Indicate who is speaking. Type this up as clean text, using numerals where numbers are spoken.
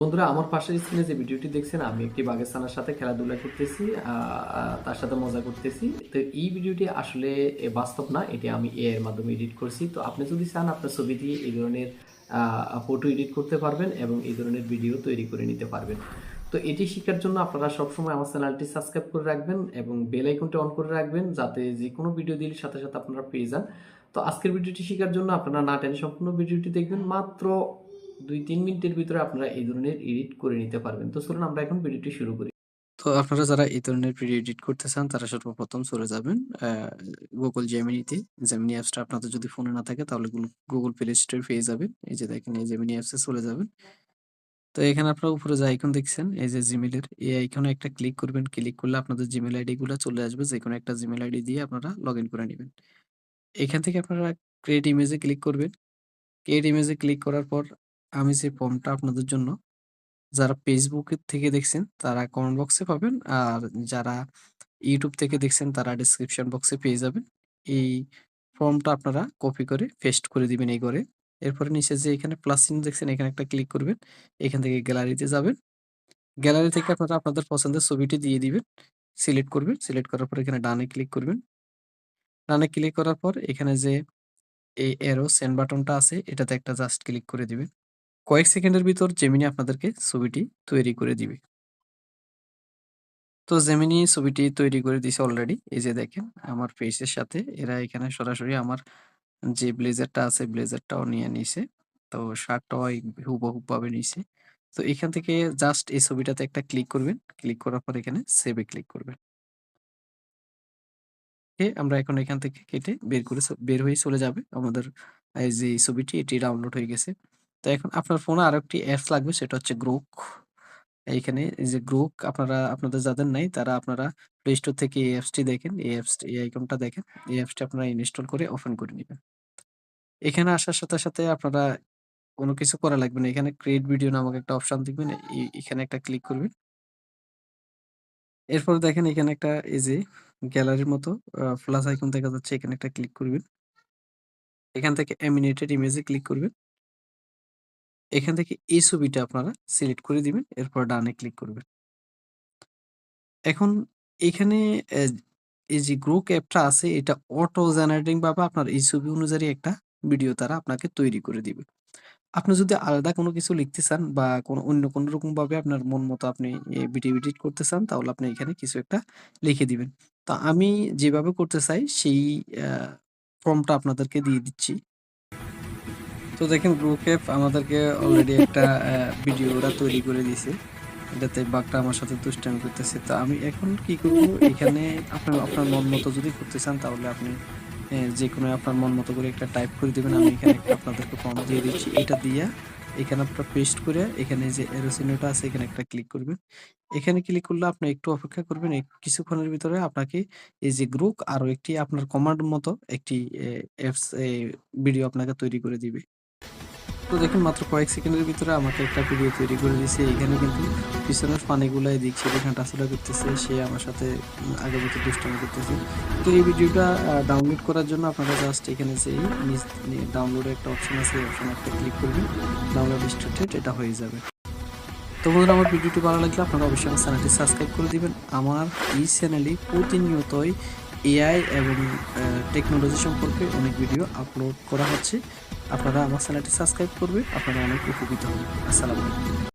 Speaker 1: বন্ধুরা, আমার পাশের স্ক্রিনে যে ভিডিওটি দেখছেন, আমি একটি বাঘের ছানার সাথে খেলাধুলা করতেছি, তার সাথে মজা করতেছি। তো এই ভিডিওটি আসলে বাস্তব না, এটি আমি এআই এর মাধ্যমে এডিট করছি। তো আপনি যদি চান, আপনার ছবি দিয়ে এই ধরনের ফটো এডিট করতে পারবেন এবং এই ধরনের ভিডিও তৈরি করে নিতে পারবেন। তো এটি শেখার জন্য আপনারা সবসময় আমার চ্যানেলটি সাবস্ক্রাইব করে রাখবেন এবং বেল আইকনটি অন করে রাখবেন, যাতে যে কোনো ভিডিও দিলে সাথে সাথে আপনারা পেয়ে যান। তো আজকের ভিডিওটি শেখার জন্য আপনারা না টেনে সম্পূর্ণ ভিডিওটি দেখবেন। মাত্র 2-3 মিনিটের ভিতরে আপনারা এই ধরনের এডিট করে নিতে পারবেন। তো চলুন আমরা এখন ভিডিওটি শুরু করি।
Speaker 2: তো আপনারা যারা এই ধরনের ভিডিও এডিট করতে চান তারা সর্বপ্রথম চলে যাবেন Google Gemini-তে। Gemini অ্যাপসটা আপনাদের যদি ফোনে না থাকে তাহলে Google Play Store পেয়ে যাবেন। এই যে দেখেন, এই Gemini অ্যাপসে চলে যাবেন। তো এখানে আপনারা উপরে যে আইকন দেখছেন, এই যে Gmail এর এই আইকনে একটা ক্লিক করবেন। ক্লিক করলে আপনাদের Gmail আইডি গুলা চলে আসবে। যেকোনো একটা Gmail আইডি দিয়ে আপনারা লগইন করে নিবেন। এখান থেকে আপনারা ক্রিয়েট ইমেজ এ ক্লিক করবেন। ক্রিয়েট ইমেজ এ ক্লিক করার পর আমি যে ফর্মটা আপনাদের জন্য, যারা Facebook এর থেকে দেখছেন তারা কমেন্ট বক্সে পাবেন। আর যারা YouTube থেকে দেখছেন তারা ডেসক্রিপশন বক্সে পেয়ে যাবেন। এই ফর্মটা আপনারা কপি করে পেস্ট করে দিবেন এই ঘরে। এরপরে নিচে যে এখানে প্লাস চিহ্ন দেখছেন, এখানে একটা ক্লিক করবেন। এখান থেকে গ্যালারিতে যাবেন। গ্যালারি থেকে আপনারা আপনাদের পছন্দের ছবিটি দিয়ে দিবেন। সিলেক্ট করবেন। সিলেক্ট করার পর এখানে ডানে ক্লিক করবেন। ডানে ক্লিক করার পর এখানে যে এই অ্যারো সেন্ড বাটনটা আছে, এটাতে একটা জাস্ট ক্লিক করে দিবেন। কয়েক সেকেন্ডের ভিতর জেমিনি আপনাদেরকে ছবিটি তৈরি করে দিবে। তো জেমিনি ছবিটি তৈরি করে দিছে অলরেডি। এই যে দেখেন, আমার ফেসের সাথে এরা এখানে সরাসরি আমার যে ব্লেজারটা আছে ব্লেজারটাও নিয়ে নিছে। তো শার্টটাও হুবহুবভাবে নিছে। তো এখান থেকে জাস্ট এই ছবিটাতে একটা ক্লিক করবেন। ক্লিক করার পর এখানে সেভ এ ক্লিক করবেন। আমরা এখন এখান থেকে কেটে বের করে বের হয়ে চলে যাবে। আমাদের এই যে ছবিটি এটি ডাউনলোড হয়ে গেছে। তো এখন আপনার ফোনে আরেকটি অ্যাপস লাগবে, সেটা হচ্ছে গ্রোক। এইখানে এই যে গ্রোক আপনাদের যাদের নাই তারা আপনারা প্লে স্টোর থেকে এই অ্যাপসটি দেখেন, এই আইকনটা দেখেন। এই অ্যাপসটি আপনারা ইনস্টল করে ওপেন করে নিবেন। এখানে আসার সাথে, সাথে আপনারা কোনো কিছু করা লাগবে না। এখানে ক্রিয়েট ভিডিও নামক একটা অপশন দেখবেন। এখানে একটা ক্লিক করবেন। এরপরে দেখেন এখানে একটা এই যে গ্যালারির মতো প্লাস আইকন দেখা যাচ্ছে, এখানে একটা ক্লিক করবেন। এখান থেকে অ্যানিমেটেড ইমেজ এ ক্লিক করবেন। এখান থেকে এই ছবিটা আপনারা সিলেক্ট করে দিবেন। এরপর ডানে ক্লিক করবেন। এখন এখানে অ্যা এই যে গ্রোক অ্যাপটা আছে, এটা অটো জেনারেটিং ভাবে আপনার এই ছবি অনুযায়ী একটা ভিডিও তারা আপনাকে তৈরি করে দিবে। আপনি যদি আলাদা কোনো কিছু লিখতে চান বা অন্য কোনো রকম ভাবে আপনার মন মতো আপনি ভিডিও এডিট করতে চান, তাহলে আপনি এখানে কিছু একটা লিখে দিবেন। তো আমি যেভাবে করতে চাই সেই অ্যা ফর্মটা আপনাদেরকে দিয়ে দিচ্ছি। তো দেখেন, গ্রুপ আমাদেরকে অলরেডি একটা ভিডিও ওরা তৈরি করে দিছে। এটাতে বাঘটা আমার সাথে দুষ্টামি করতেছে। তো আমি এখন কি করব, এখানে আপনার মন মতো যদি করতে চান তাহলে আপনি যেকোনো আপনার মন মতো করে একটা টাইপ করে দিবেন। আমি এখানে একটা আপনাদেরকে প্রম্পট দিয়ে দিচ্ছি। এটা দিয়া এখানে আপনারা পেস্ট করে এখানে যে এরো চিহ্নটা আছে এখানে একটা ক্লিক করবেন। এখানে ক্লিক করলে আপনি একটু অপেক্ষা করবেন। কিছুক্ষণের ভিতরে আপনাকে এই যে গ্রুপ আরো একটি আপনার কমান্ড মতো একটি অ্যাপস ভিডিও আপনাকে তৈরি করে দিবে। তো দেখুন, মাত্র কয়েক সেকেন্ডের ভিতরে আমাকে একটা ভিডিও তৈরি করে দিছে। এখানে কিন্তু পিছনের পানিগুলা এদিক সেদিক হাঁটাচলা করতেছে। সে আমার সাথে আগের মতো দুষ্টামি করতেছে। তো এই ভিডিওটা ডাউনলোড করার জন্য আপনারা জাস্ট এখানে যেই ডাউনলোডের একটা অপশন আছে, এই অপশনে একটা ক্লিক করবেন। ডাউনলোড স্টার্টেড, এটা হয়ে যাবে। তো বন্ধুরা, আমার ভিডিওটি ভালো লাগলে আপনারা অবশ্যই আমার চ্যানেলটি সাবস্ক্রাইব করে দিবেন। আমার এই চ্যানেলে প্রতিনিয়তই এআই এবং টেকনোলজি সম্পর্কে অনেক ভিডিও আপলোড করা হচ্ছে। আপনারা আমার চ্যানেলটি সাবস্ক্রাইব করবেন, আপনারা অনেক উপকৃত হবেন। আসসালামু আলাইকুম।